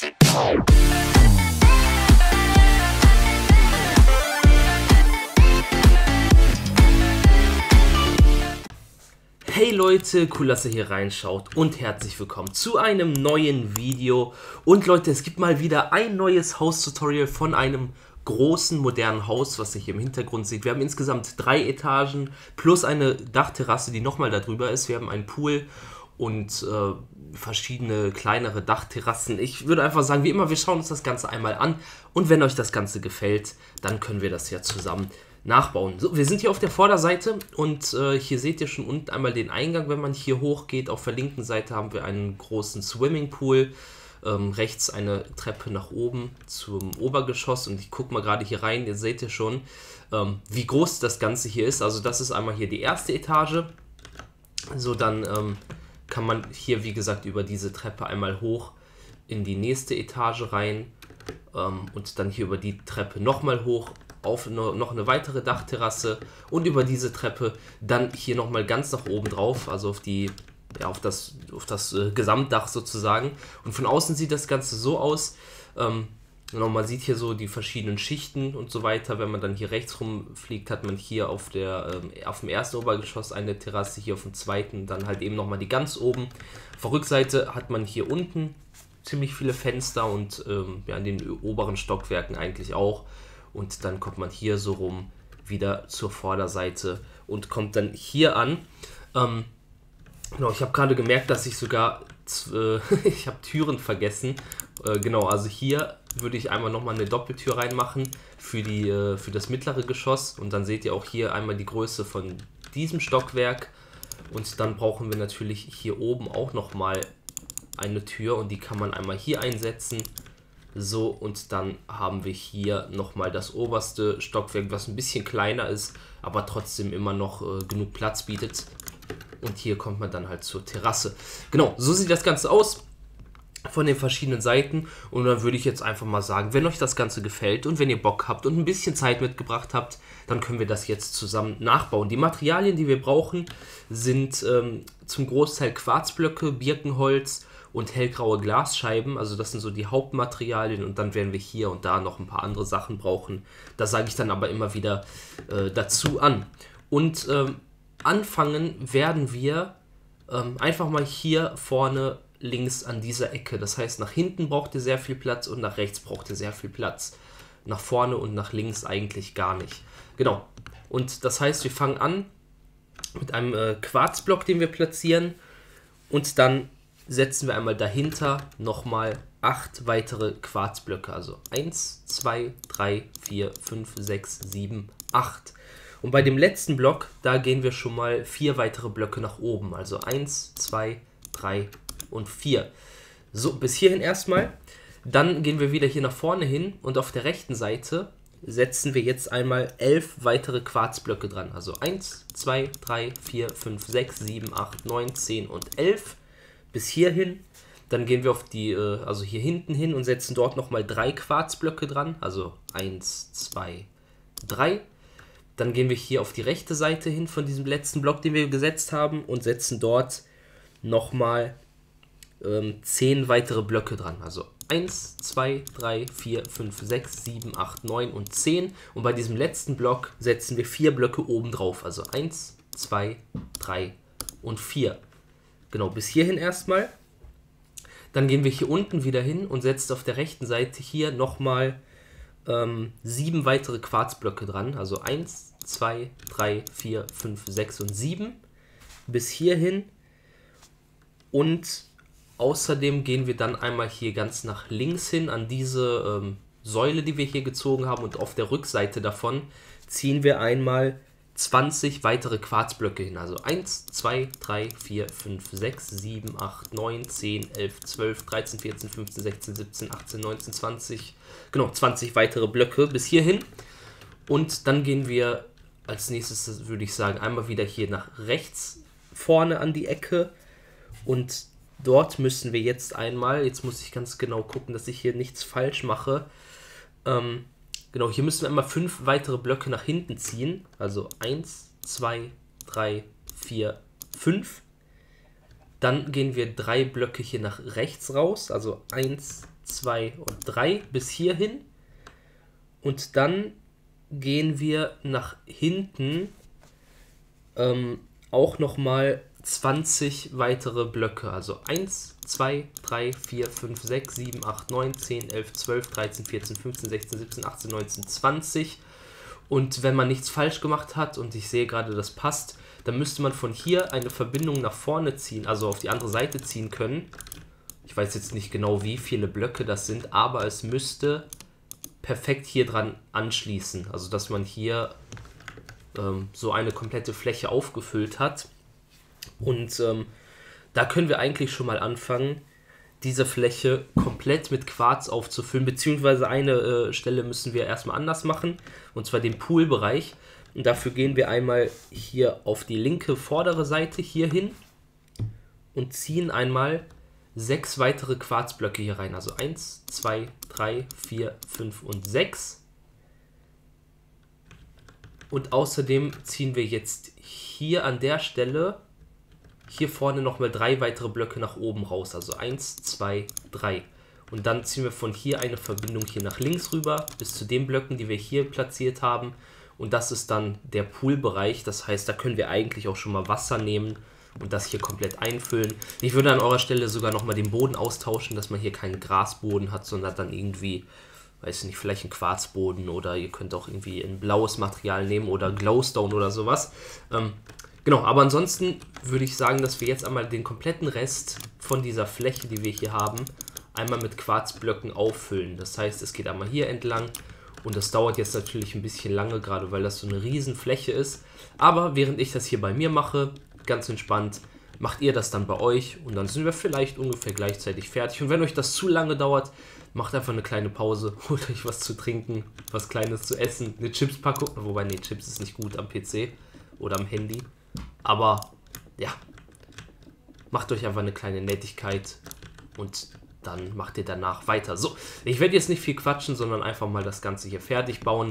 Hey Leute, cool, dass ihr hier reinschaut und herzlich willkommen zu einem neuen Video. Und Leute, es gibt mal wieder ein neues Haus-Tutorial von einem großen, modernen Haus, was ihr hier im Hintergrund seht. Wir haben insgesamt 3 Etagen plus eine Dachterrasse, die nochmal darüber ist. Wir haben einen Pool und verschiedene kleinere Dachterrassen. Ich würde einfach sagen, wie immer, wir schauen uns das Ganze einmal an. Und wenn euch das Ganze gefällt, dann können wir das ja zusammen nachbauen. So, wir sind hier auf der Vorderseite und hier seht ihr schon unten einmal den Eingang, wenn man hier hochgeht. Auf der linken Seite haben wir einen großen Swimmingpool, rechts eine Treppe nach oben zum Obergeschoss und ich gucke mal gerade hier rein, ihr seht ja schon, wie groß das Ganze hier ist. Also das ist einmal hier die erste Etage, so dann kann man hier wie gesagt über diese Treppe einmal hoch in die nächste Etage rein und dann hier über die Treppe nochmal hoch auf noch eine weitere Dachterrasse und über diese Treppe dann hier nochmal ganz nach oben drauf, also auf die, ja, auf das Gesamtdach sozusagen. Und von außen sieht das Ganze so aus, genau, man sieht hier so die verschiedenen Schichten und so weiter. Wenn man dann hier rechts rumfliegt, hat man hier auf dem ersten Obergeschoss eine Terrasse, hier auf dem zweiten dann halt eben nochmal die ganz oben. Auf der Rückseite hat man hier unten ziemlich viele Fenster und ja, in den oberen Stockwerken eigentlich auch. Und dann kommt man hier so rum wieder zur Vorderseite und kommt dann hier an. Genau, ich habe gerade gemerkt, dass ich sogar ich habe Türen vergessen. Genau, also hier würde ich einmal nochmal eine Doppeltür reinmachen für das mittlere Geschoss. Und dann seht ihr auch hier einmal die Größe von diesem Stockwerk. Und dann brauchen wir natürlich hier oben auch nochmal eine Tür und die kann man einmal hier einsetzen. So, und dann haben wir hier nochmal das oberste Stockwerk, was ein bisschen kleiner ist, aber trotzdem immer noch genug Platz bietet. Und hier kommt man dann halt zur Terrasse. Genau, so sieht das Ganze aus von den verschiedenen Seiten. Und dann würde ich jetzt einfach mal sagen, wenn euch das Ganze gefällt und wenn ihr Bock habt und ein bisschen Zeit mitgebracht habt, dann können wir das jetzt zusammen nachbauen. Die Materialien, die wir brauchen, sind zum Großteil Quarzblöcke, Birkenholz und hellgraue Glasscheiben, also das sind so die Hauptmaterialien und dann werden wir hier und da noch ein paar andere Sachen brauchen. Das sage ich dann aber immer wieder dazu an. Und anfangen werden wir einfach mal hier vorne links an dieser Ecke. Das heißt, nach hinten braucht ihr sehr viel Platz und nach rechts braucht ihr sehr viel Platz. Nach vorne und nach links eigentlich gar nicht. Genau. Und das heißt, wir fangen an mit einem Quarzblock, den wir platzieren und dann setzen wir einmal dahinter nochmal 8 weitere Quarzblöcke. Also 1, 2, 3, 4, 5, 6, 7, 8. Und bei dem letzten Block, da gehen wir schon mal 4 weitere Blöcke nach oben. Also 1, 2, 3 und 4. So, bis hierhin erstmal. Dann gehen wir wieder hier nach vorne hin und auf der rechten Seite setzen wir jetzt einmal 11 weitere Quarzblöcke dran. Also 1, 2, 3, 4, 5, 6, 7, 8, 9, 10 und 11. Bis hierhin, dann gehen wir auf die, also hier hinten hin und setzen dort nochmal 3 Quarzblöcke dran, also 1, 2, 3. Dann gehen wir hier auf die rechte Seite hin von diesem letzten Block, den wir gesetzt haben und setzen dort nochmal 10 weitere Blöcke dran, also 1, 2, 3, 4, 5, 6, 7, 8, 9 und 10. Und bei diesem letzten Block setzen wir 4 Blöcke oben drauf, also 1, 2, 3 und 4. Genau, bis hierhin erstmal. Dann gehen wir hier unten wieder hin und setzen auf der rechten Seite hier nochmal 7 weitere Quarzblöcke dran. Also 1, 2, 3, 4, 5, 6 und 7. Bis hierhin. Und außerdem gehen wir dann einmal hier ganz nach links hin an diese Säule, die wir hier gezogen haben. Und auf der Rückseite davon ziehen wir einmal 20 weitere Quarzblöcke hin, also 1, 2, 3, 4, 5, 6, 7, 8, 9, 10, 11, 12, 13, 14, 15, 16, 17, 18, 19, 20, genau, 20 weitere Blöcke bis hierhin. Und dann gehen wir als nächstes, würde ich sagen, einmal wieder hier nach rechts vorne an die Ecke und dort müssen wir jetzt einmal, jetzt muss ich ganz genau gucken, dass ich hier nichts falsch mache, genau, hier müssen wir einmal 5 weitere Blöcke nach hinten ziehen. Also 1, 2, 3, 4, 5. Dann gehen wir 3 Blöcke hier nach rechts raus. Also 1, 2 und 3 bis hierhin. Und dann gehen wir nach hinten auch nochmal 20 weitere Blöcke. Also 1, 2, 3, 4, 5, 6, 7, 8, 9, 10, 11, 12, 13, 14, 15, 16, 17, 18, 19, 20. Und wenn man nichts falsch gemacht hat und ich sehe gerade, das passt, dann müsste man von hier eine Verbindung nach vorne ziehen, also auf die andere Seite ziehen können. Ich weiß jetzt nicht genau, wie viele Blöcke das sind, aber es müsste perfekt hier dran anschließen. Also dass man hier so eine komplette Fläche aufgefüllt hat. Und da können wir eigentlich schon mal anfangen, diese Fläche komplett mit Quarz aufzufüllen, beziehungsweise eine Stelle müssen wir erstmal anders machen, und zwar den Poolbereich. Und dafür gehen wir einmal hier auf die linke vordere Seite hier hin und ziehen einmal 6 weitere Quarzblöcke hier rein. Also 1, 2, 3, 4, 5 und 6. Und außerdem ziehen wir jetzt hier an der Stelle hier vorne nochmal 3 weitere Blöcke nach oben raus. Also 1, 2, 3. Und dann ziehen wir von hier eine Verbindung hier nach links rüber bis zu den Blöcken, die wir hier platziert haben. Und das ist dann der Poolbereich. Das heißt, da können wir eigentlich auch schon mal Wasser nehmen und das hier komplett einfüllen. Ich würde an eurer Stelle sogar nochmal den Boden austauschen, dass man hier keinen Grasboden hat, sondern dann irgendwie, weiß ich nicht, vielleicht einen Quarzboden, oder ihr könnt auch irgendwie ein blaues Material nehmen oder Glowstone oder sowas. Genau, aber ansonsten würde ich sagen, dass wir jetzt einmal den kompletten Rest von dieser Fläche, die wir hier haben, einmal mit Quarzblöcken auffüllen. Das heißt, es geht einmal hier entlang und das dauert jetzt natürlich ein bisschen lange, gerade weil das so eine riesen Fläche ist. Aber während ich das hier bei mir mache, ganz entspannt, macht ihr das dann bei euch und dann sind wir vielleicht ungefähr gleichzeitig fertig. Und wenn euch das zu lange dauert, macht einfach eine kleine Pause, holt euch was zu trinken, was Kleines zu essen, eine Chipspackung, wobei, nee, Chips ist nicht gut am PC oder am Handy. Aber ja, macht euch einfach eine kleine Nettigkeit und dann macht ihr danach weiter. So, ich werde jetzt nicht viel quatschen, sondern einfach mal das Ganze hier fertig bauen.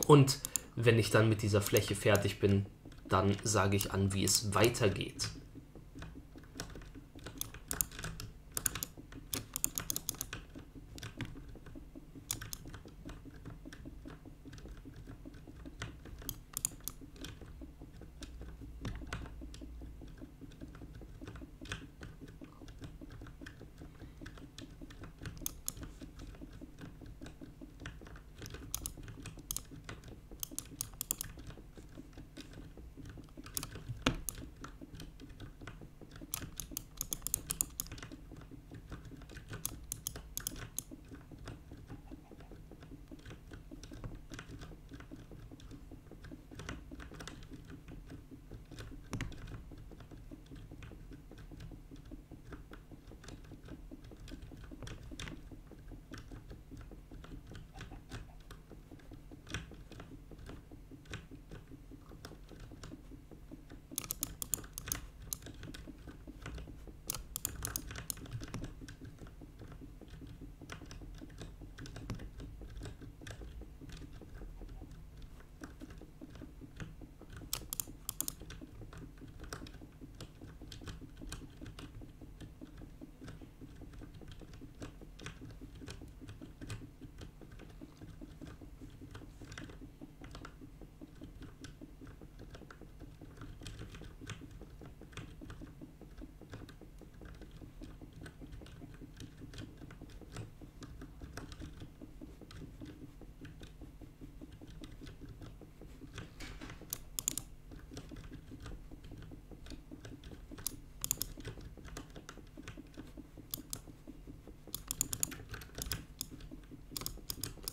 Und wenn ich dann mit dieser Fläche fertig bin, dann sage ich an, wie es weitergeht.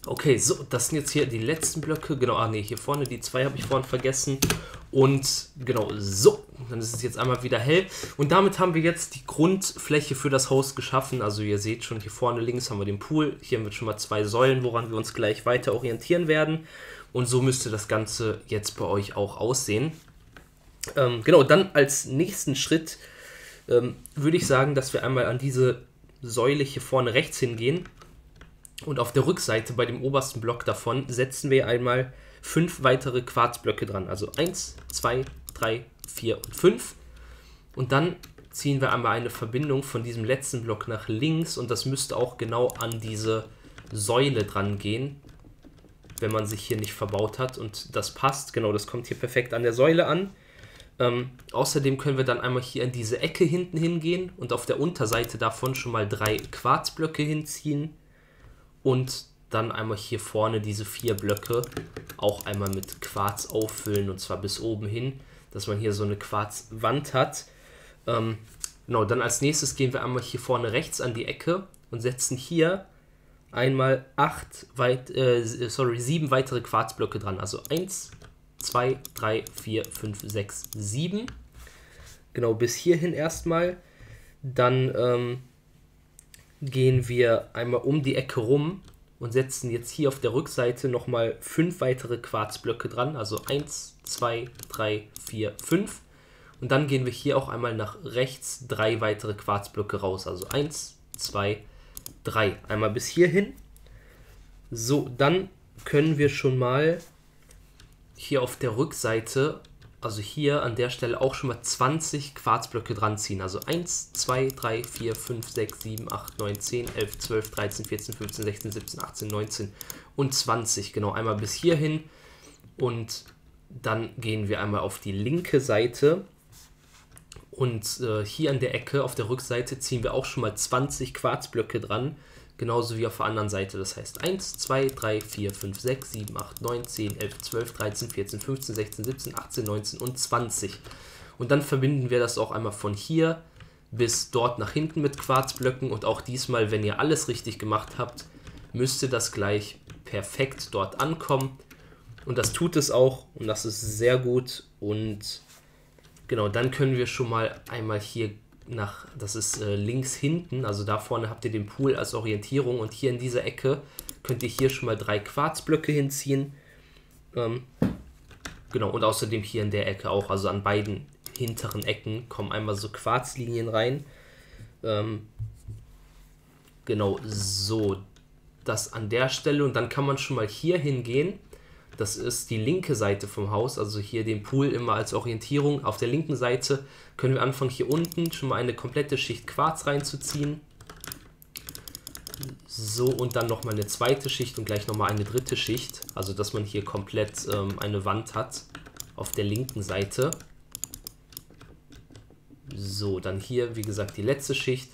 Okay, so, das sind jetzt hier die letzten Blöcke. Genau, ah ne, hier vorne, die 2 habe ich vorhin vergessen. Und genau, so, dann ist es jetzt einmal wieder hell. Und damit haben wir jetzt die Grundfläche für das Haus geschaffen. Also ihr seht schon, hier vorne links haben wir den Pool. Hier haben wir schon mal 2 Säulen, woran wir uns gleich weiter orientieren werden. Und so müsste das Ganze jetzt bei euch auch aussehen. Genau, dann als nächsten Schritt würde ich sagen, dass wir einmal an diese Säule hier vorne rechts hingehen. Und auf der Rückseite bei dem obersten Block davon setzen wir einmal 5 weitere Quarzblöcke dran. Also 1, 2, 3, 4 und 5. Und dann ziehen wir einmal eine Verbindung von diesem letzten Block nach links und das müsste auch genau an diese Säule dran gehen, wenn man sich hier nicht verbaut hat, und das passt, genau, das kommt hier perfekt an der Säule an. Außerdem können wir dann einmal hier in diese Ecke hinten hingehen und auf der Unterseite davon schon mal 3 Quarzblöcke hinziehen und dann einmal hier vorne diese 4 Blöcke auch einmal mit Quarz auffüllen, und zwar bis oben hin, dass man hier so eine Quarzwand hat. Genau, dann als nächstes gehen wir einmal hier vorne rechts an die Ecke und setzen hier einmal 7 weitere Quarzblöcke dran. Also 1, 2, 3, 4, 5, 6, 7. Genau, bis hierhin erstmal. Dann gehen wir einmal um die Ecke rum und setzen jetzt hier auf der Rückseite nochmal 5 weitere Quarzblöcke dran. Also 1, 2, 3, 4, 5. Und dann gehen wir hier auch einmal nach rechts 3 weitere Quarzblöcke raus. Also 1, 2, 3. Einmal bis hierhin. So, dann können wir schon mal hier auf der Rückseite, also hier an der Stelle auch schon mal 20 Quarzblöcke dran ziehen. Also 1, 2, 3, 4, 5, 6, 7, 8, 9, 10, 11, 12, 13, 14, 15, 16, 17, 18, 19 und 20. Genau, einmal bis hierhin. Und dann gehen wir einmal auf die linke Seite. Und hier an der Ecke auf der Rückseite ziehen wir auch schon mal 20 Quarzblöcke dran, genauso wie auf der anderen Seite. Das heißt 1, 2, 3, 4, 5, 6, 7, 8, 9, 10, 11, 12, 13, 14, 15, 16, 17, 18, 19 und 20. Und dann verbinden wir das auch einmal von hier bis dort nach hinten mit Quarzblöcken. Und auch diesmal, wenn ihr alles richtig gemacht habt, müsste das gleich perfekt dort ankommen. Und das tut es auch, und das ist sehr gut. Und genau, dann können wir schon mal einmal hier nach, das ist links hinten, also da vorne habt ihr den Pool als Orientierung, und hier in dieser Ecke könnt ihr hier schon mal 3 Quarzblöcke hinziehen. Genau, und außerdem hier in der Ecke auch, also an beiden hinteren Ecken kommen einmal so Quarzlinien rein. Genau, so, das an der Stelle, und dann kann man schon mal hier hingehen. Das ist die linke Seite vom Haus, also hier den Pool immer als Orientierung. Auf der linken Seite können wir anfangen, hier unten schon mal eine komplette Schicht Quarz reinzuziehen. So, und dann nochmal eine zweite Schicht und gleich nochmal eine dritte Schicht. Also, dass man hier komplett eine Wand hat auf der linken Seite. So, dann hier, wie gesagt, die letzte Schicht.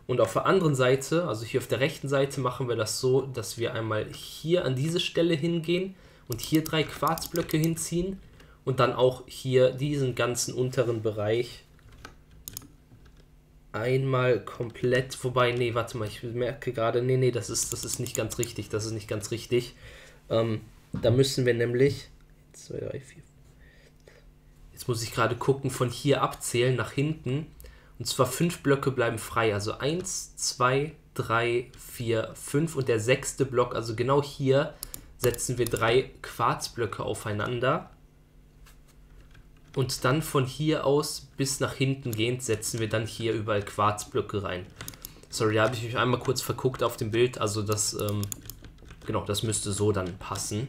Und auf der anderen Seite, also hier auf der rechten Seite, machen wir das so, dass wir einmal hier an diese Stelle hingehen und hier 3 Quarzblöcke hinziehen und dann auch hier diesen ganzen unteren Bereich einmal komplett, wobei, nee, warte mal, ich merke gerade, nee, das ist nicht ganz richtig, das ist nicht ganz richtig. Da müssen wir nämlich, 1, 2, 3, 4, jetzt muss ich gerade gucken, von hier abzählen nach hinten, und zwar 5 Blöcke bleiben frei, also 1, 2, 3, 4, 5 und der 6. Block, also genau hier, setzen wir 3 Quarzblöcke aufeinander, und dann von hier aus bis nach hinten gehend setzen wir dann hier überall Quarzblöcke rein. Sorry, da habe ich mich einmal kurz verguckt auf dem Bild, also das, genau, das müsste so dann passen,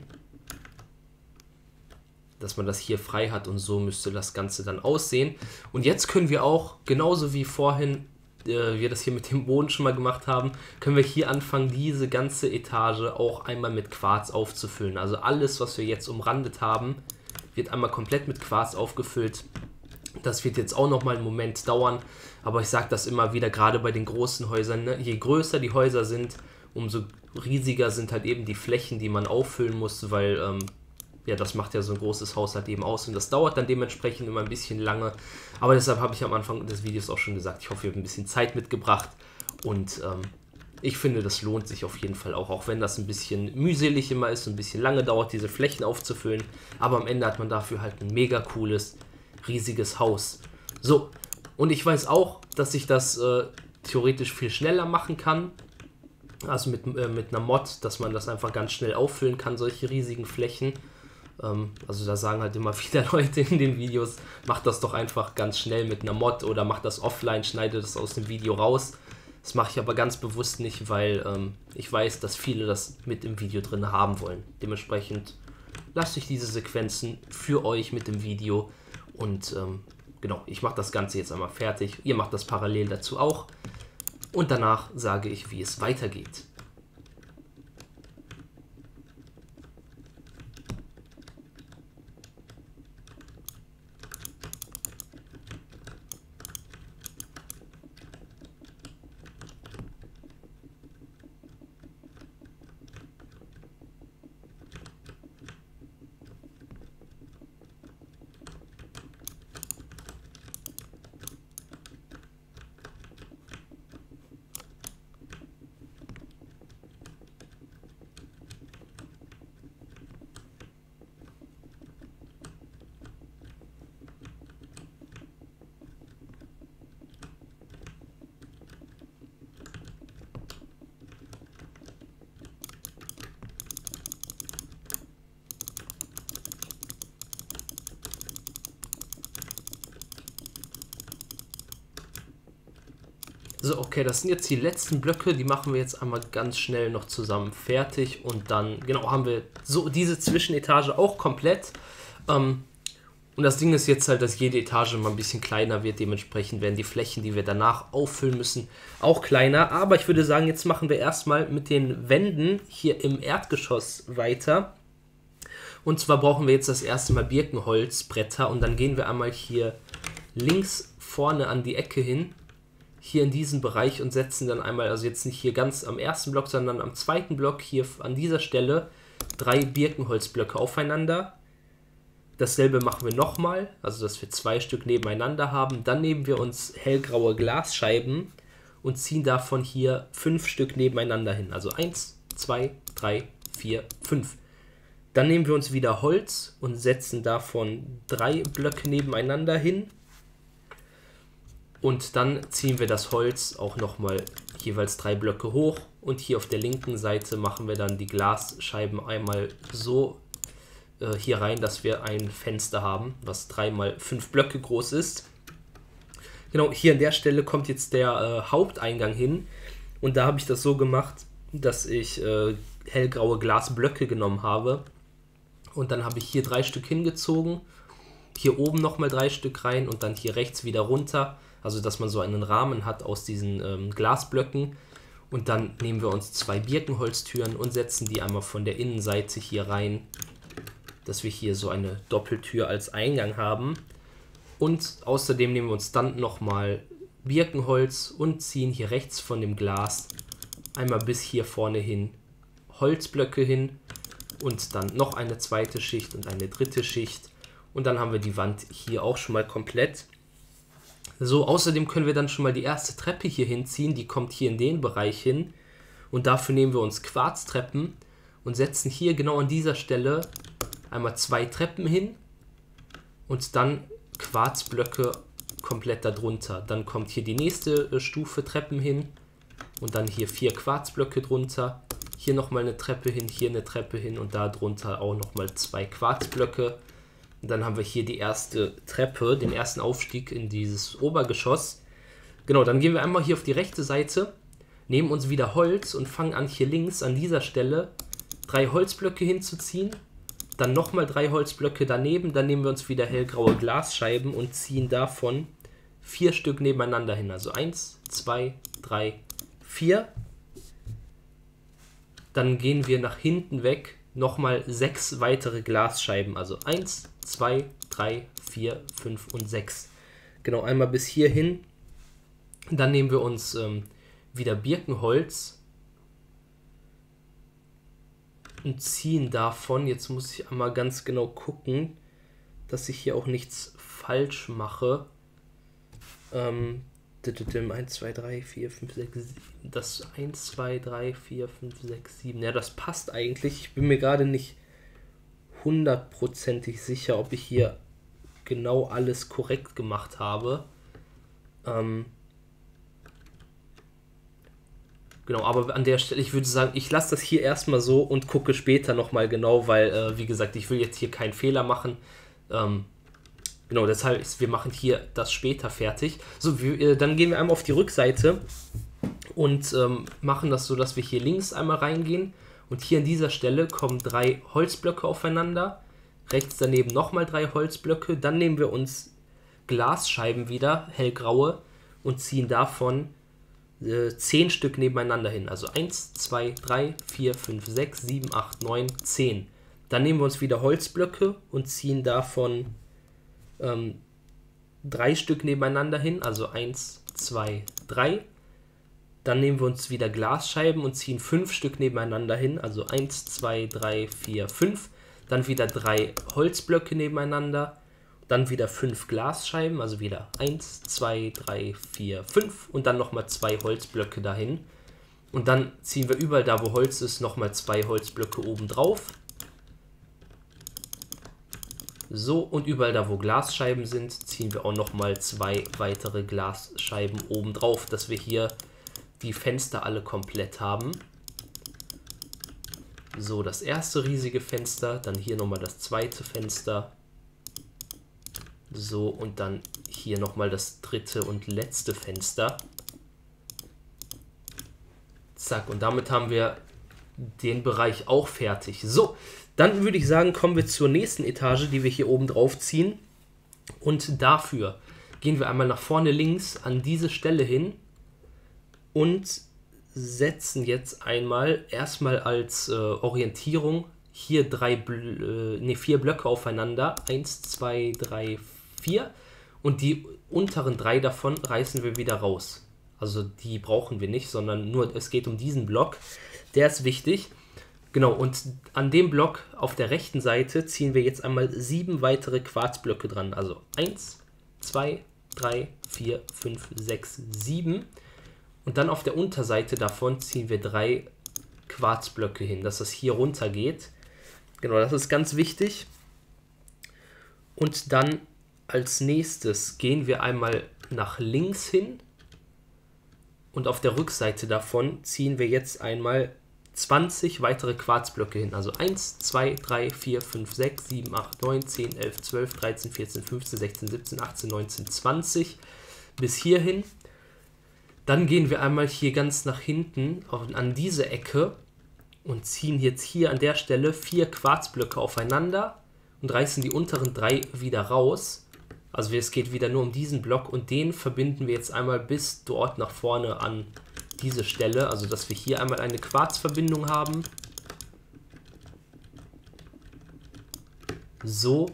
dass man das hier frei hat, und so müsste das Ganze dann aussehen. Und jetzt können wir auch, genauso wie vorhin wir das hier mit dem Boden schon mal gemacht haben, können wir hier anfangen, diese ganze Etage auch einmal mit Quarz aufzufüllen. Also alles, was wir jetzt umrandet haben, wird einmal komplett mit Quarz aufgefüllt. Das wird jetzt auch nochmal einen Moment dauern, aber ich sage das immer wieder, gerade bei den großen Häusern, ne? Je größer die Häuser sind, umso riesiger sind halt eben die Flächen, die man auffüllen muss, weil ja, das macht ja so ein großes Haus halt eben aus, und das dauert dann dementsprechend immer ein bisschen lange. Aber deshalb habe ich am Anfang des Videos auch schon gesagt, ich hoffe, ihr habt ein bisschen Zeit mitgebracht, und ich finde, das lohnt sich auf jeden Fall auch wenn das ein bisschen mühselig immer ist, ein bisschen lange dauert, diese Flächen aufzufüllen. Aber am Ende hat man dafür halt ein mega cooles, riesiges Haus. So, und ich weiß auch, dass ich das theoretisch viel schneller machen kann. Also mit einer Mod, dass man das einfach ganz schnell auffüllen kann, solche riesigen Flächen. Also da sagen halt immer wieder Leute in den Videos, macht das doch einfach ganz schnell mit einer Mod oder macht das offline, schneide das aus dem Video raus. Das mache ich aber ganz bewusst nicht, weil ich weiß, dass viele das mit im Video drin haben wollen. Dementsprechend lasse ich diese Sequenzen für euch mit dem Video, und genau, ich mache das Ganze jetzt einmal fertig. Ihr macht das parallel dazu auch. Und danach sage ich, wie es weitergeht. So, okay, das sind jetzt die letzten Blöcke, die machen wir jetzt einmal ganz schnell noch zusammen fertig und dann, genau, haben wir so diese Zwischenetage auch komplett. Und das Ding ist jetzt halt, dass jede Etage mal ein bisschen kleiner wird, dementsprechend werden die Flächen, die wir danach auffüllen müssen, auch kleiner. Aber ich würde sagen, jetzt machen wir erstmal mit den Wänden hier im Erdgeschoss weiter. Und zwar brauchen wir jetzt das erste Mal Birkenholzbretter und dann gehen wir einmal hier links vorne an die Ecke hin, hier in diesen Bereich und setzen dann einmal, also jetzt nicht hier ganz am ersten Block, sondern am zweiten Block hier an dieser Stelle 3 Birkenholzblöcke aufeinander. Dasselbe machen wir nochmal, also dass wir 2 Stück nebeneinander haben. Dann nehmen wir uns hellgraue Glasscheiben und ziehen davon hier 5 Stück nebeneinander hin. Also 1, 2, 3, 4, 5. Dann nehmen wir uns wieder Holz und setzen davon 3 Blöcke nebeneinander hin. Und dann ziehen wir das Holz auch nochmal jeweils 3 Blöcke hoch. Und hier auf der linken Seite machen wir dann die Glasscheiben einmal so hier rein, dass wir ein Fenster haben, was 3 mal 5 Blöcke groß ist. Genau, hier an der Stelle kommt jetzt der Haupteingang hin. Und da habe ich das so gemacht, dass ich hellgraue Glasblöcke genommen habe. Und dann habe ich hier 3 Stück hingezogen. Hier oben nochmal 3 Stück rein und dann hier rechts wieder runter. Also dass man so einen Rahmen hat aus diesen Glasblöcken. Und dann nehmen wir uns 2 Birkenholztüren und setzen die einmal von der Innenseite hier rein, dass wir hier so eine Doppeltür als Eingang haben. Und außerdem nehmen wir uns dann nochmal Birkenholz und ziehen hier rechts von dem Glas einmal bis hier vorne hin Holzblöcke hin und dann noch eine zweite Schicht und eine dritte Schicht. Und dann haben wir die Wand hier auch schon mal komplett. So, außerdem können wir dann schon mal die erste Treppe hier hinziehen, die kommt hier in den Bereich hin und dafür nehmen wir uns Quarztreppen und setzen hier genau an dieser Stelle einmal 2 Treppen hin und dann Quarzblöcke komplett darunter. Dann kommt hier die nächste Stufe Treppen hin und dann hier 4 Quarzblöcke drunter, hier nochmal eine Treppe hin, hier eine Treppe hin und da drunter auch nochmal 2 Quarzblöcke. Und dann haben wir hier die erste Treppe, den ersten Aufstieg in dieses Obergeschoss. Genau, dann gehen wir einmal hier auf die rechte Seite, nehmen uns wieder Holz und fangen an hier links an dieser Stelle 3 Holzblöcke hinzuziehen. Dann nochmal 3 Holzblöcke daneben, dann nehmen wir uns wieder hellgraue Glasscheiben und ziehen davon 4 Stück nebeneinander hin. Also 1, 2, 3, 4. Dann gehen wir nach hinten weg, nochmal 6 weitere Glasscheiben. Also 1, 2, 3, 4, 5 und 6. Genau, einmal bis hierhin. Dann nehmen wir uns wieder Birkenholz und ziehen davon, jetzt muss ich einmal ganz genau gucken, dass ich hier auch nichts falsch mache. 1, 2, 3, 4, 5, 6, 7. Das 1, 2, 3, 4, 5, 6, 7. Ja, das passt eigentlich. Ich bin mir gerade nicht hundertprozentig sicher, ob ich hier genau alles korrekt gemacht habe. Genau, aber an der Stelle, ich würde sagen, ich lasse das hier erstmal so und gucke später nochmal genau, weil, wie gesagt, ich will jetzt hier keinen Fehler machen. Genau, deshalb, wir machen hier das später fertig. So, dann gehen wir einmal auf die Rückseite und machen das so, dass wir hier links einmal reingehen. Und hier an dieser Stelle kommen 3 Holzblöcke aufeinander. Rechts daneben nochmal 3 Holzblöcke. Dann nehmen wir uns Glasscheiben wieder, hellgraue, und ziehen davon 10 Stück nebeneinander hin. Also 1, 2, 3, 4, 5, 6, 7, 8, 9, 10. Dann nehmen wir uns wieder Holzblöcke und ziehen davon 3 Stück nebeneinander hin. Also 1, 2, 3. Dann nehmen wir uns wieder Glasscheiben und ziehen 5 Stück nebeneinander hin. Also 1, 2, 3, 4, 5. Dann wieder 3 Holzblöcke nebeneinander. Dann wieder 5 Glasscheiben, also wieder 1, 2, 3, 4, 5 und dann nochmal 2 Holzblöcke dahin. Und dann ziehen wir überall da, wo Holz ist, nochmal 2 Holzblöcke oben drauf. So, und überall da, wo Glasscheiben sind, ziehen wir auch nochmal 2 weitere Glasscheiben oben drauf, dass wir hier die Fenster alle komplett haben. So, das erste riesige Fenster, dann hier nochmal das zweite Fenster. So, und dann hier nochmal das dritte und letzte Fenster. Zack, und damit haben wir den Bereich auch fertig. So, dann würde ich sagen, kommen wir zur nächsten Etage, die wir hier oben drauf ziehen. Und dafür gehen wir einmal nach vorne links an diese Stelle hin und setzen jetzt einmal erstmal als Orientierung hier 4 Blöcke aufeinander. 1, 2, 3, 4. Und die unteren 3 davon reißen wir wieder raus. Also die brauchen wir nicht, sondern nur es geht um diesen Block. Der ist wichtig. Genau, und an dem Block auf der rechten Seite ziehen wir jetzt einmal 7 weitere Quarzblöcke dran. Also 1, 2, 3, 4, 5, 6, 7. Und dann auf der Unterseite davon ziehen wir 3 Quarzblöcke hin, dass das hier runter geht. Genau, das ist ganz wichtig. Und dann als nächstes gehen wir einmal nach links hin. Und auf der Rückseite davon ziehen wir jetzt einmal 20 weitere Quarzblöcke hin. Also 1, 2, 3, 4, 5, 6, 7, 8, 9, 10, 11, 12, 13, 14, 15, 16, 17, 18, 19, 20 bis hierhin. Dann gehen wir einmal hier ganz nach hinten an diese Ecke und ziehen jetzt hier an der Stelle 4 Quarzblöcke aufeinander und reißen die unteren 3 wieder raus. Also es geht wieder nur um diesen Block und den verbinden wir jetzt einmal bis dort nach vorne an diese Stelle. Also dass wir hier einmal eine Quarzverbindung haben. So.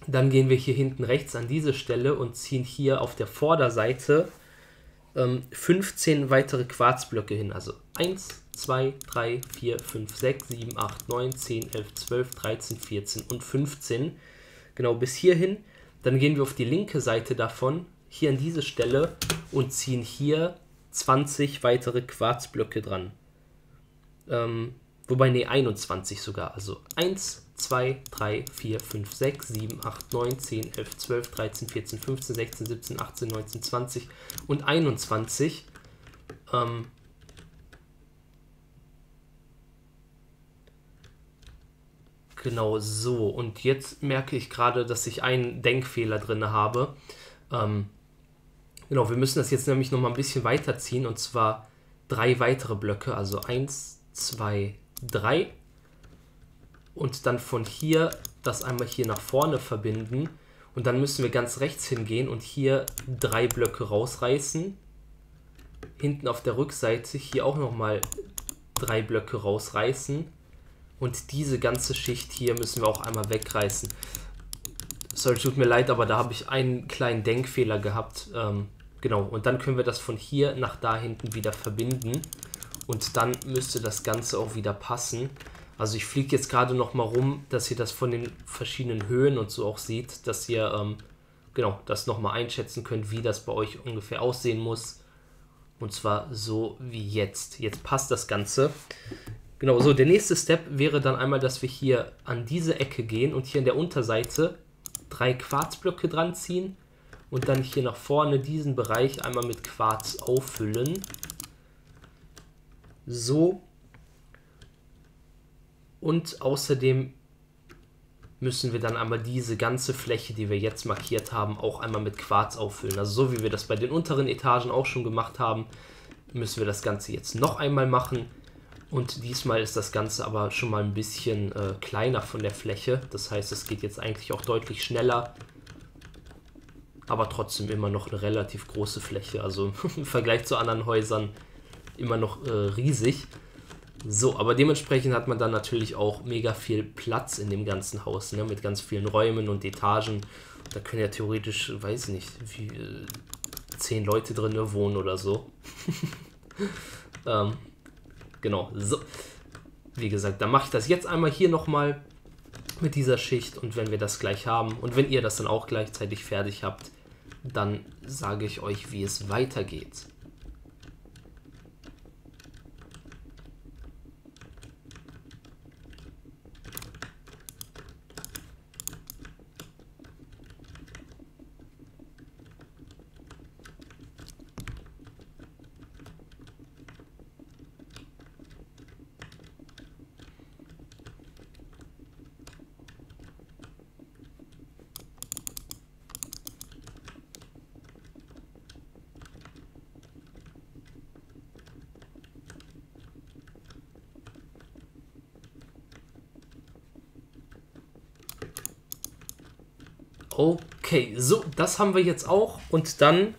Dann gehen wir hier hinten rechts an diese Stelle und ziehen hier auf der Vorderseite 15 weitere Quarzblöcke hin. Also 1, 2, 3, 4, 5, 6, 7, 8, 9, 10, 11, 12, 13, 14 und 15. Genau bis hierhin. Dann gehen wir auf die linke Seite davon, hier an diese Stelle und ziehen hier 20 weitere Quarzblöcke dran. Wobei, ne, 21 sogar. Also 1, 2, 3, 4, 5, 6, 7, 8, 9, 10, 11, 12, 13, 14, 15, 16, 17, 18, 19, 20 und 21. Genau so. Und jetzt merke ich gerade, dass ich einen Denkfehler drin habe. Genau, wir müssen das jetzt nämlich noch mal ein bisschen weiterziehen. Und zwar 3 weitere Blöcke. Also 1, 2, 3. Und dann von hier das einmal hier nach vorne verbinden. Und dann müssen wir ganz rechts hingehen und hier 3 Blöcke rausreißen. Hinten auf der Rückseite hier auch nochmal 3 Blöcke rausreißen. Und diese ganze Schicht hier müssen wir auch einmal wegreißen. Sorry, tut mir leid, aber da habe ich einen kleinen Denkfehler gehabt. Genau, und dann können wir das von hier nach da hinten wieder verbinden. Und dann müsste das Ganze auch wieder passen. Also ich fliege jetzt gerade noch mal rum, dass ihr das von den verschiedenen Höhen und so auch seht, dass ihr genau das noch mal einschätzen könnt, wie das bei euch ungefähr aussehen muss. Und zwar so wie jetzt. Jetzt passt das Ganze. Genau, so der nächste Step wäre dann einmal, dass wir hier an diese Ecke gehen und hier an der Unterseite 3 Quarzblöcke dran ziehen und dann hier nach vorne diesen Bereich einmal mit Quarz auffüllen. So. Und außerdem müssen wir dann einmal diese ganze Fläche, die wir jetzt markiert haben, auch einmal mit Quarz auffüllen. Also so wie wir das bei den unteren Etagen auch schon gemacht haben, müssen wir das Ganze jetzt noch einmal machen. Und diesmal ist das Ganze aber schon mal ein bisschen kleiner von der Fläche. Das heißt, es geht jetzt eigentlich auch deutlich schneller. aber trotzdem immer noch eine relativ große Fläche. Also im Vergleich zu anderen Häusern immer noch riesig. So, aber dementsprechend hat man dann natürlich auch mega viel Platz in dem ganzen Haus, ne? Mit ganz vielen Räumen und Etagen. Da können ja theoretisch, weiß ich nicht, wie 10 Leute drin wohnen oder so. Genau, so. Wie gesagt, dann mache ich das jetzt einmal hier nochmal mit dieser Schicht und wenn wir das gleich haben und wenn ihr das dann auch gleichzeitig fertig habt, dann sage ich euch, wie es weitergeht. Okay, so, das haben wir jetzt auch und dann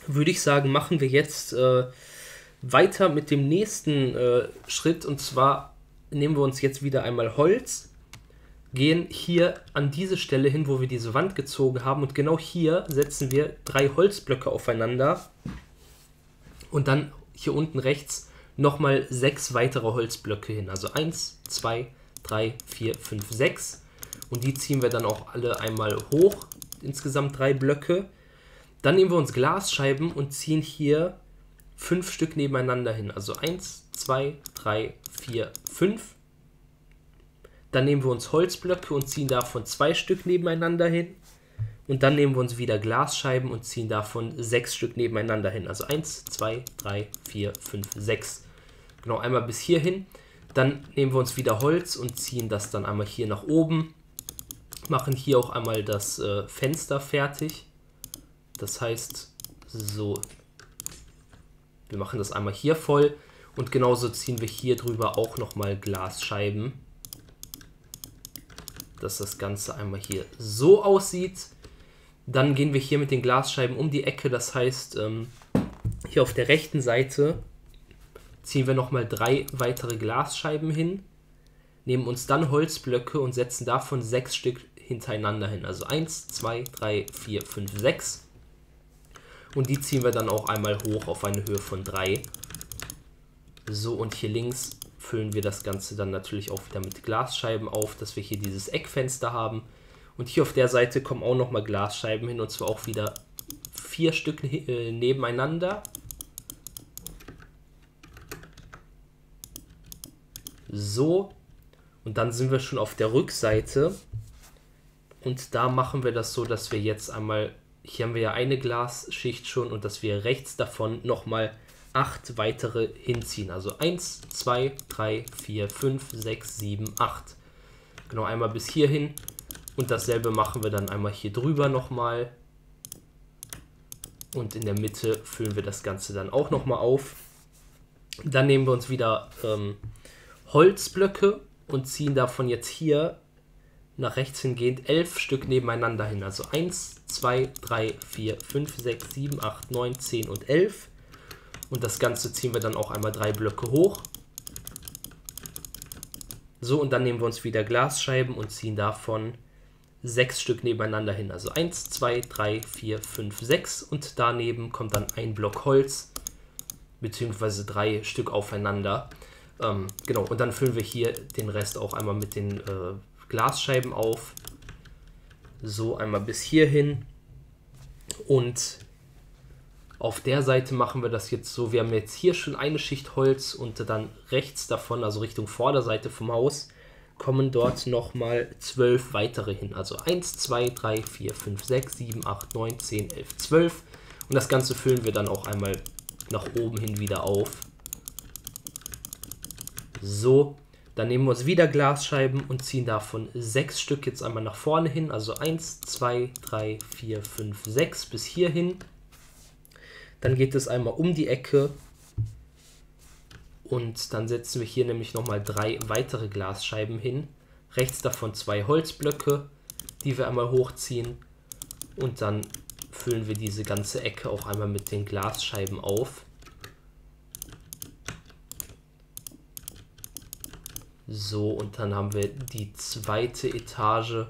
würde ich sagen, machen wir jetzt weiter mit dem nächsten Schritt und zwar nehmen wir uns jetzt wieder einmal Holz, gehen hier an diese Stelle hin, wo wir diese Wand gezogen haben und genau hier setzen wir 3 Holzblöcke aufeinander und dann hier unten rechts nochmal 6 weitere Holzblöcke hin, also 1, 2, 3, 4, 5, 6. Und die ziehen wir dann auch alle einmal hoch, insgesamt 3 Blöcke. Dann nehmen wir uns Glasscheiben und ziehen hier 5 Stück nebeneinander hin. Also 1, 2, 3, 4, 5. Dann nehmen wir uns Holzblöcke und ziehen davon 2 Stück nebeneinander hin. Und dann nehmen wir uns wieder Glasscheiben und ziehen davon 6 Stück nebeneinander hin. Also 1, 2, 3, 4, 5, 6. Genau, einmal bis hierhin. Dann nehmen wir uns wieder Holz und ziehen das dann einmal hier nach oben. Machen hier auch einmal das Fenster fertig. Das heißt, so, wir machen das einmal hier voll und genauso ziehen wir hier drüber auch nochmal Glasscheiben, dass das Ganze einmal hier so aussieht. Dann gehen wir hier mit den Glasscheiben um die Ecke, das heißt, hier auf der rechten Seite ziehen wir nochmal 3 weitere Glasscheiben hin, nehmen uns dann Holzblöcke und setzen davon 6 Stück hintereinander hin. Also 1, 2, 3, 4, 5, 6. Und die ziehen wir dann auch einmal hoch auf eine Höhe von 3. So, und hier links füllen wir das Ganze dann natürlich auch wieder mit Glasscheiben auf, dass wir hier dieses Eckfenster haben. Und hier auf der Seite kommen auch nochmal Glasscheiben hin, und zwar auch wieder 4 Stück nebeneinander. So, und dann sind wir schon auf der Rückseite. Und da machen wir das so, dass wir jetzt einmal, hier haben wir ja eine Glasschicht schon, und dass wir rechts davon nochmal 8 weitere hinziehen. Also 1, 2, 3, 4, 5, 6, 7, 8. Genau, einmal bis hierhin. Und dasselbe machen wir dann einmal hier drüber nochmal. Und in der Mitte füllen wir das Ganze dann auch nochmal auf. Dann nehmen wir uns wieder Holzblöcke und ziehen davon jetzt hier nach rechts hingehend 11 Stück nebeneinander hin. Also 1, 2, 3, 4, 5, 6, 7, 8, 9, 10 und 11. Und das Ganze ziehen wir dann auch einmal 3 Blöcke hoch. So, und dann nehmen wir uns wieder Glasscheiben und ziehen davon 6 Stück nebeneinander hin. Also 1, 2, 3, 4, 5, 6. Und daneben kommt dann ein Block Holz, beziehungsweise 3 Stück aufeinander. Genau, und dann füllen wir hier den Rest auch einmal mit den Glasscheiben auf. So, einmal bis hierhin. Und auf der Seite machen wir das jetzt so. Wir haben jetzt hier schon eine Schicht Holz und dann rechts davon, also Richtung Vorderseite vom Haus, kommen dort nochmal 12 weitere hin. Also 1, 2, 3, 4, 5, 6, 7, 8, 9, 10, 11, 12. Und das Ganze füllen wir dann auch einmal nach oben hin wieder auf. So, dann nehmen wir uns wieder Glasscheiben und ziehen davon 6 Stück jetzt einmal nach vorne hin. Also 1, 2, 3, 4, 5, 6 bis hierhin. Dann geht es einmal um die Ecke und dann setzen wir hier nämlich nochmal 3 weitere Glasscheiben hin. Rechts davon 2 Holzblöcke, die wir einmal hochziehen. Und dann füllen wir diese ganze Ecke auch einmal mit den Glasscheiben auf. So, und dann haben wir die zweite Etage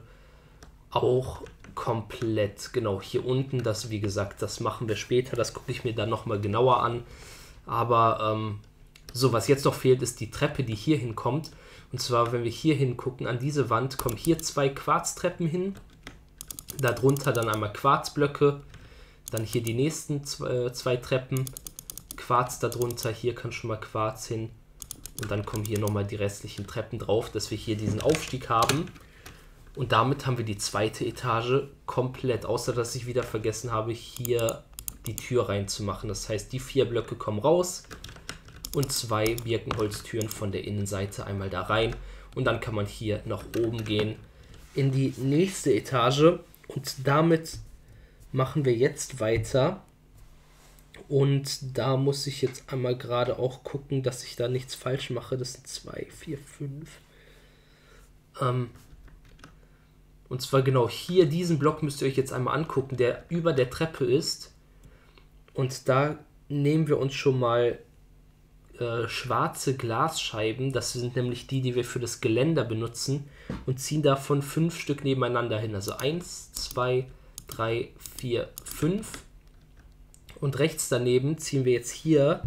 auch komplett. Genau, hier unten, das wie gesagt, das machen wir später, das gucke ich mir dann nochmal genauer an. Aber so, was jetzt noch fehlt, ist die Treppe, die hier hinkommt. Und zwar, wenn wir hier hingucken, an diese Wand kommen hier 2 Quarztreppen hin. Darunter dann einmal Quarzblöcke. Dann hier die nächsten 2 Treppen. Quarz darunter, hier kann schon mal Quarz hin. Und dann kommen hier nochmal die restlichen Treppen drauf, dass wir hier diesen Aufstieg haben. Und damit haben wir die zweite Etage komplett. Außer, dass ich wieder vergessen habe, hier die Tür reinzumachen. Das heißt, die 4 Blöcke kommen raus. Und 2 Birkenholztüren von der Innenseite einmal da rein. Und dann kann man hier nach oben gehen in die nächste Etage. Und damit machen wir jetzt weiter. Und da muss ich jetzt einmal gerade auch gucken, dass ich da nichts falsch mache. Das sind 2, 4, 5. Und zwar genau hier, diesen Block müsst ihr euch jetzt einmal angucken, der über der Treppe ist. Und da nehmen wir uns schon mal schwarze Glasscheiben, das sind nämlich die, die wir für das Geländer benutzen, und ziehen davon 5 Stück nebeneinander hin. Also 1, 2, 3, 4, 5. Und rechts daneben ziehen wir jetzt hier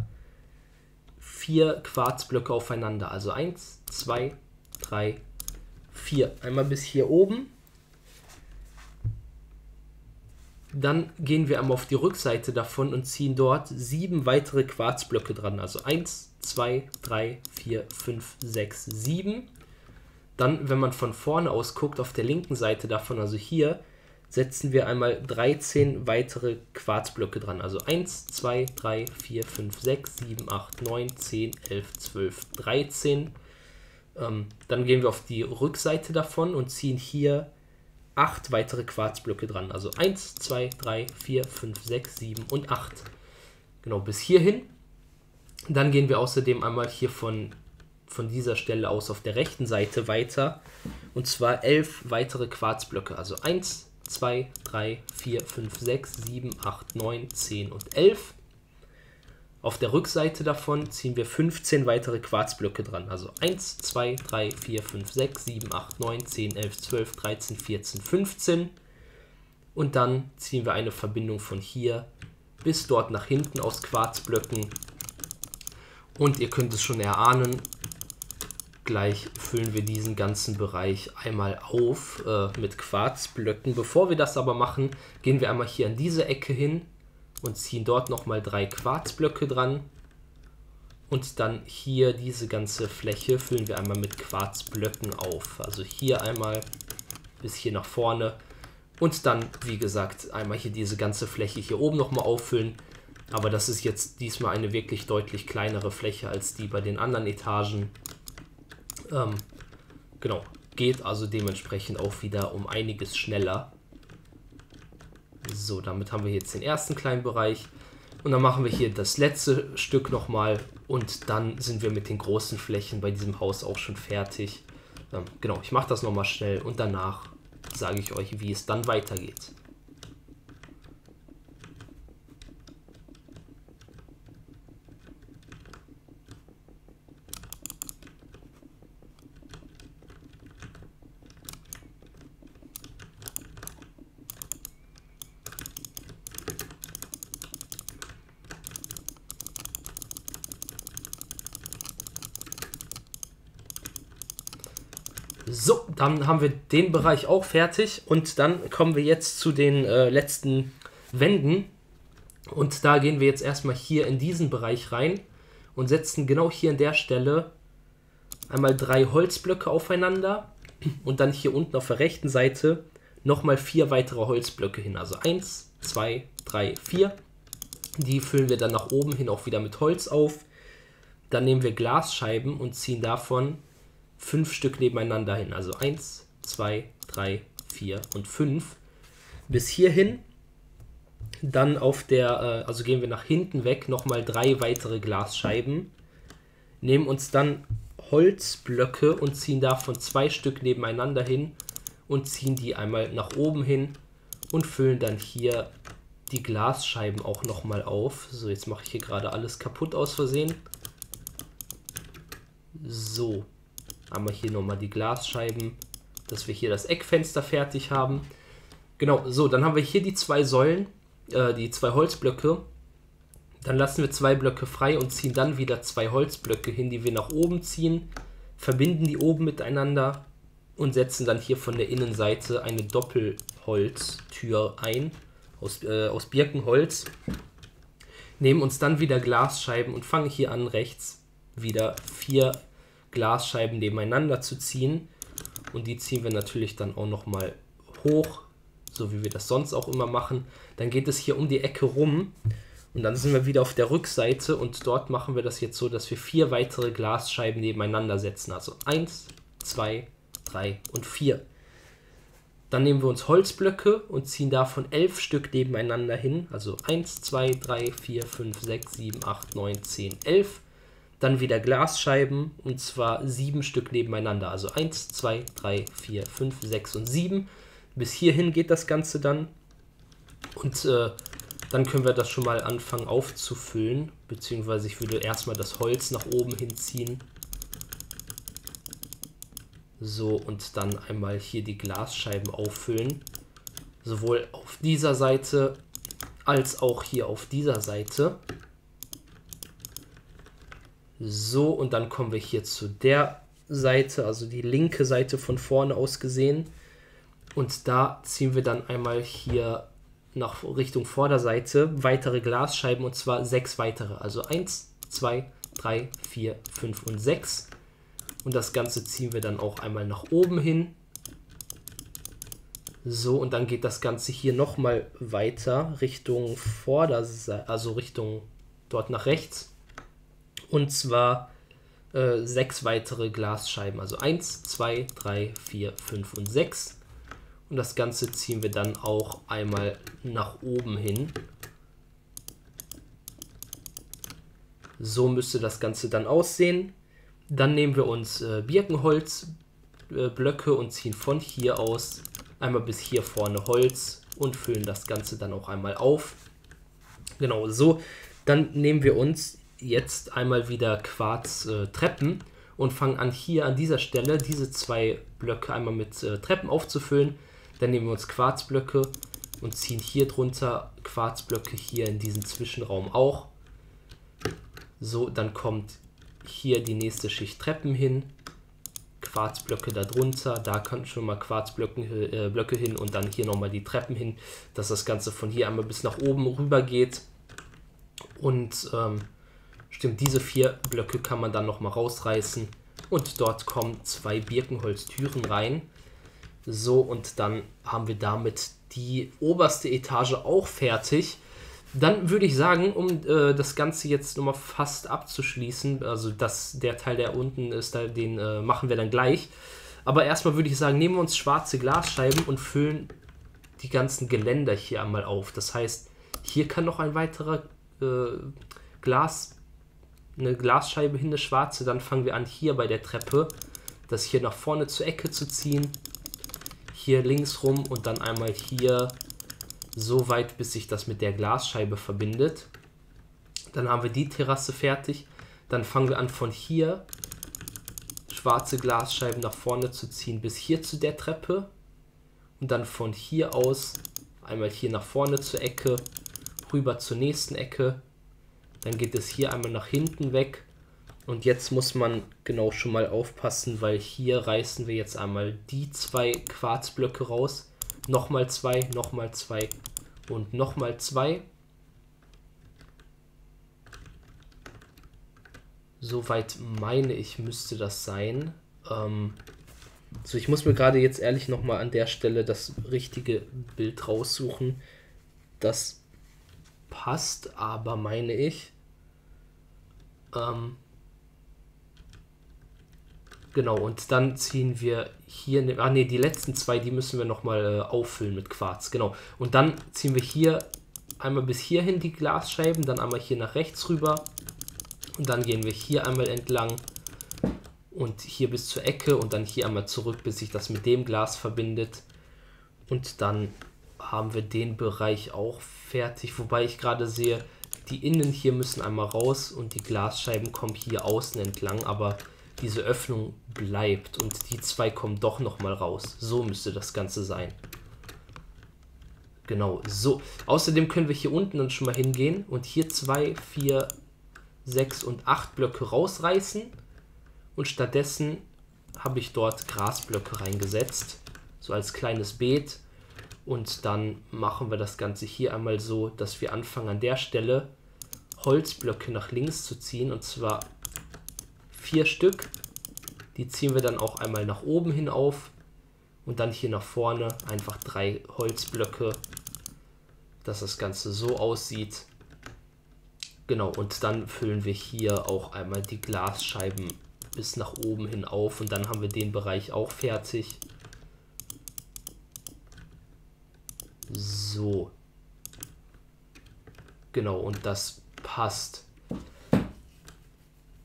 4 Quarzblöcke aufeinander. Also 1, 2, 3, 4. Einmal bis hier oben. Dann gehen wir einmal auf die Rückseite davon und ziehen dort 7 weitere Quarzblöcke dran. Also 1, 2, 3, 4, 5, 6, 7. Dann, wenn man von vorne aus guckt, auf der linken Seite davon, also hier, setzen wir einmal 13 weitere Quarzblöcke dran. Also 1, 2, 3, 4, 5, 6, 7, 8, 9, 10, 11, 12, 13. Dann gehen wir auf die Rückseite davon und ziehen hier 8 weitere Quarzblöcke dran. Also 1, 2, 3, 4, 5, 6, 7 und 8. Genau, bis hierhin. Dann gehen wir außerdem einmal hier von dieser Stelle aus auf der rechten Seite weiter. Und zwar 11 weitere Quarzblöcke. Also 1, 2, 3, 4, 5, 6, 7, 8, 9, 10 und 11. Auf der Rückseite davon ziehen wir 15 weitere Quarzblöcke dran. Also 1, 2, 3, 4, 5, 6, 7, 8, 9, 10, 11, 12, 13, 14, 15. Und dann ziehen wir eine Verbindung von hier bis dort nach hinten aus Quarzblöcken. Und ihr könnt es schon erahnen, gleich füllen wir diesen ganzen Bereich einmal auf mit Quarzblöcken. Bevor wir das aber machen, gehen wir einmal hier an diese Ecke hin und ziehen dort nochmal 3 Quarzblöcke dran. Und dann hier diese ganze Fläche füllen wir einmal mit Quarzblöcken auf. Also hier einmal bis hier nach vorne. Und dann, wie gesagt, einmal hier diese ganze Fläche hier oben nochmal auffüllen. Aber das ist jetzt diesmal eine wirklich deutlich kleinere Fläche als die bei den anderen Etagen. Genau, geht also dementsprechend auch wieder um einiges schneller. So, damit haben wir jetzt den ersten kleinen Bereich. Und dann machen wir hier das letzte Stück nochmal. Und dann sind wir mit den großen Flächen bei diesem Haus auch schon fertig. Genau, ich mache das nochmal schnell und danach sage ich euch, wie es dann weitergeht. So, dann haben wir den Bereich auch fertig und dann kommen wir jetzt zu den letzten Wänden. Und da gehen wir jetzt erstmal hier in diesen Bereich rein und setzen genau hier an der Stelle einmal 3 Holzblöcke aufeinander und dann hier unten auf der rechten Seite nochmal 4 weitere Holzblöcke hin. Also 1, 2, 3, 4. Die füllen wir dann nach oben hin auch wieder mit Holz auf. Dann nehmen wir Glasscheiben und ziehen davon 5 Stück nebeneinander hin. Also 1, 2, 3, 4 und 5. Bis hierhin. Dann auf der, also gehen wir nach hinten weg, nochmal 3 weitere Glasscheiben. Nehmen uns dann Holzblöcke und ziehen davon 2 Stück nebeneinander hin und ziehen die einmal nach oben hin und füllen dann hier die Glasscheiben auch nochmal auf. So, jetzt mache ich hier gerade alles kaputt aus Versehen. So, einmal hier nochmal die Glasscheiben, dass wir hier das Eckfenster fertig haben. Genau, so, dann haben wir hier die zwei Säulen, die zwei Holzblöcke. Dann lassen wir zwei Blöcke frei und ziehen dann wieder zwei Holzblöcke hin, die wir nach oben ziehen, verbinden die oben miteinander und setzen dann hier von der Innenseite eine Doppelholztür ein, aus Birkenholz. Nehmen uns dann wieder Glasscheiben und fangen hier an, rechts wieder 4 Glasscheiben nebeneinander zu ziehen. Und die ziehen wir natürlich dann auch nochmal hoch, so wie wir das sonst auch immer machen. Dann geht es hier um die Ecke rum. Und dann sind wir wieder auf der Rückseite und dort machen wir das jetzt so, dass wir 4 weitere Glasscheiben nebeneinander setzen. Also 1, 2, 3 und 4. Dann nehmen wir uns Holzblöcke und ziehen davon 11 Stück nebeneinander hin. Also 1, 2, 3, 4, 5, 6, 7, 8, 9, 10, 11. Dann wieder Glasscheiben und zwar 7 Stück nebeneinander. Also 1, 2, 3, 4, 5, 6 und 7. Bis hierhin geht das Ganze dann. Und dann können wir das schon mal anfangen aufzufüllen, beziehungsweise ich würde erstmal das Holz nach oben hinziehen. So, und dann einmal hier die Glasscheiben auffüllen. Sowohl auf dieser Seite als auch hier auf dieser Seite. So, und dann kommen wir hier zu der Seite, also die linke Seite von vorne aus gesehen. Und da ziehen wir dann einmal hier nach Richtung Vorderseite weitere Glasscheiben und zwar 6 weitere. Also 1, 2, 3, 4, 5 und 6. Und das Ganze ziehen wir dann auch einmal nach oben hin. So, und dann geht das Ganze hier nochmal weiter Richtung Vorderseite, also Richtung dort nach rechts. Und zwar 6 weitere Glasscheiben. Also 1, 2, 3, 4, 5 und 6. Und das Ganze ziehen wir dann auch einmal nach oben hin. So müsste das Ganze dann aussehen. Dann nehmen wir uns Birkenholzblöcke und ziehen von hier aus einmal bis hier vorne Holz und füllen das Ganze dann auch einmal auf. Genau so. Dann nehmen wir uns jetzt einmal wieder Quarz-Treppen und fangen an, hier an dieser Stelle diese 2 Blöcke einmal mit Treppen aufzufüllen. Dann nehmen wir uns Quarzblöcke und ziehen hier drunter Quarzblöcke hier in diesen Zwischenraum auch. So, dann kommt hier die nächste Schicht Treppen hin, Quarzblöcke darunter, da können schon mal Quarzblöcke hin und dann hier nochmal die Treppen hin, dass das Ganze von hier einmal bis nach oben rüber geht. Und stimmt, diese 4 Blöcke kann man dann nochmal rausreißen und dort kommen 2 Birkenholztüren rein. So, und dann haben wir damit die oberste Etage auch fertig. Dann würde ich sagen, um das Ganze jetzt nochmal fast abzuschließen, also der Teil, der unten ist, den machen wir dann gleich. Aber erstmal würde ich sagen, nehmen wir uns schwarze Glasscheiben und füllen die ganzen Geländer hier einmal auf. Das heißt, hier kann noch ein weiterer eine Glasscheibe hin, eine schwarze. Dann fangen wir an, hier bei der Treppe, das hier nach vorne zur Ecke zu ziehen. Hier links rum und dann einmal hier so weit, bis sich das mit der Glasscheibe verbindet. Dann haben wir die Terrasse fertig. Dann fangen wir an, von hier schwarze Glasscheiben nach vorne zu ziehen, bis hier zu der Treppe. Und dann von hier aus einmal hier nach vorne zur Ecke, rüber zur nächsten Ecke. Dann geht es hier einmal nach hinten weg. Und jetzt muss man genau schon mal aufpassen, weil hier reißen wir jetzt einmal die 2 Quarzblöcke raus. Nochmal 2, nochmal 2 und nochmal 2. Soweit meine ich, müsste das sein. So, ich muss mir gerade jetzt ehrlich nochmal an der Stelle das richtige Bild raussuchen. Das passt, aber meine ich. Genau, und dann ziehen wir hier, die letzten 2, die müssen wir nochmal auffüllen mit Quarz, genau. Und dann ziehen wir hier einmal bis hierhin die Glasscheiben, dann einmal hier nach rechts rüber und dann gehen wir hier einmal entlang und hier bis zur Ecke und dann hier einmal zurück, bis sich das mit dem Glas verbindet. Und dann haben wir den Bereich auch fertig, wobei ich gerade sehe, die Innen hier müssen einmal raus und die Glasscheiben kommen hier außen entlang, aber diese Öffnung bleibt und die zwei kommen doch nochmal raus. So müsste das Ganze sein. Genau, so. Außerdem können wir hier unten dann schon mal hingehen und hier 2, 4, 6 und 8 Blöcke rausreißen und stattdessen habe ich dort Grasblöcke reingesetzt, so als kleines Beet. Und dann machen wir das Ganze hier einmal so, dass wir anfangen an der Stelle Holzblöcke nach links zu ziehen, und zwar 4 Stück. Die ziehen wir dann auch einmal nach oben hin auf und dann hier nach vorne einfach 3 Holzblöcke, dass das Ganze so aussieht. Genau, und dann füllen wir hier auch einmal die Glasscheiben bis nach oben hin auf und dann haben wir den Bereich auch fertig. So. Genau, und das passt.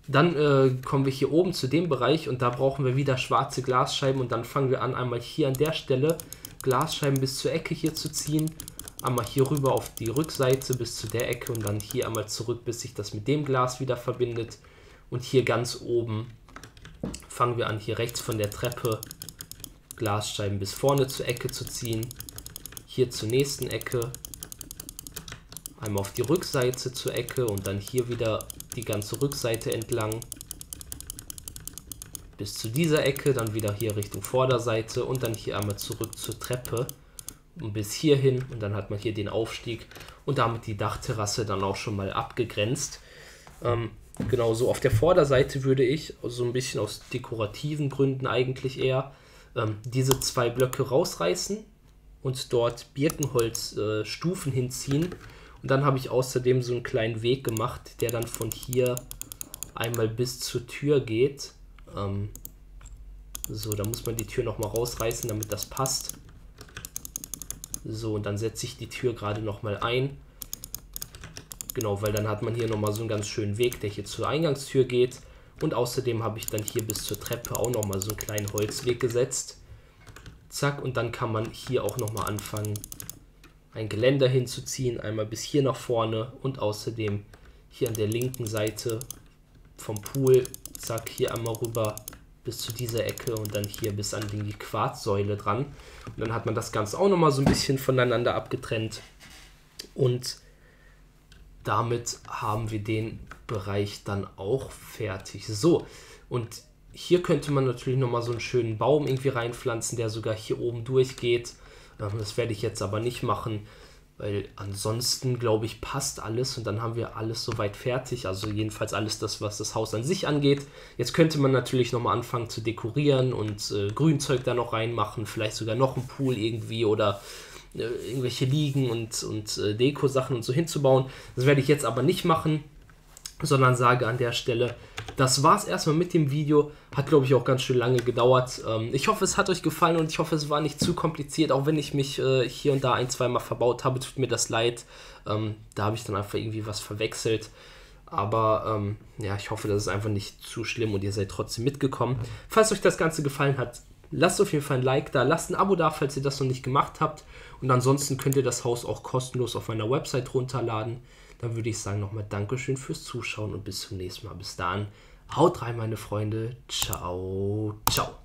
Dann kommen wir hier oben zu dem Bereich und da brauchen wir wieder schwarze Glasscheiben und dann fangen wir an, einmal hier an der Stelle Glasscheiben bis zur Ecke hier zu ziehen. Einmal hier rüber auf die Rückseite bis zu der Ecke und dann hier einmal zurück, bis sich das mit dem Glas wieder verbindet. Und hier ganz oben fangen wir an, hier rechts von der Treppe Glasscheiben bis vorne zur Ecke zu ziehen. Hier zur nächsten Ecke. Einmal auf die Rückseite zur Ecke und dann hier wieder die ganze Rückseite entlang. Bis zu dieser Ecke, dann wieder hier Richtung Vorderseite und dann hier einmal zurück zur Treppe. Und bis hierhin und dann hat man hier den Aufstieg und damit die Dachterrasse dann auch schon mal abgegrenzt. Genau so auf der Vorderseite würde ich, so ein bisschen aus dekorativen Gründen eigentlich eher, diese 2 Blöcke rausreißen und dort Birkenholzstufen hinziehen. Und dann habe ich außerdem so einen kleinen Weg gemacht, der dann von hier einmal bis zur Tür geht. So, da muss man die Tür nochmal rausreißen, damit das passt. So, und dann setze ich die Tür gerade nochmal ein. Genau, weil dann hat man hier nochmal so einen ganz schönen Weg, der hier zur Eingangstür geht. Und außerdem habe ich dann hier bis zur Treppe auch nochmal so einen kleinen Holzweg gesetzt. Zack, und dann kann man hier auch nochmal anfangen, ein Geländer hinzuziehen. Einmal bis hier nach vorne und außerdem hier an der linken Seite vom Pool. Zack, hier einmal rüber bis zu dieser Ecke und dann hier bis an die Quarzsäule dran. Und dann hat man das Ganze auch nochmal so ein bisschen voneinander abgetrennt. Und damit haben wir den Bereich dann auch fertig. So, und hier könnte man natürlich nochmal so einen schönen Baum irgendwie reinpflanzen, der sogar hier oben durchgeht. Das werde ich jetzt aber nicht machen, weil ansonsten, glaube ich, passt alles und dann haben wir alles soweit fertig. Also jedenfalls alles das, was das Haus an sich angeht. Jetzt könnte man natürlich nochmal anfangen zu dekorieren und Grünzeug da noch reinmachen, vielleicht sogar noch einen Pool irgendwie oder irgendwelche Liegen und Deko-Sachen und so hinzubauen. Das werde ich jetzt aber nicht machen, sondern sage an der Stelle, das war's erstmal mit dem Video. Hat, glaube ich, auch ganz schön lange gedauert. Ich hoffe, es hat euch gefallen und ich hoffe, es war nicht zu kompliziert, auch wenn ich mich hier und da 1-2 Mal verbaut habe. Tut mir das leid. Da habe ich dann einfach irgendwie was verwechselt. Aber ja, ich hoffe, das ist einfach nicht zu schlimm und ihr seid trotzdem mitgekommen. Falls euch das Ganze gefallen hat, lasst auf jeden Fall ein Like da, lasst ein Abo da, falls ihr das noch nicht gemacht habt. Und ansonsten könnt ihr das Haus auch kostenlos auf meiner Website runterladen. Dann würde ich sagen nochmal Dankeschön fürs Zuschauen und bis zum nächsten Mal. Bis dahin, haut rein, meine Freunde. Ciao, ciao.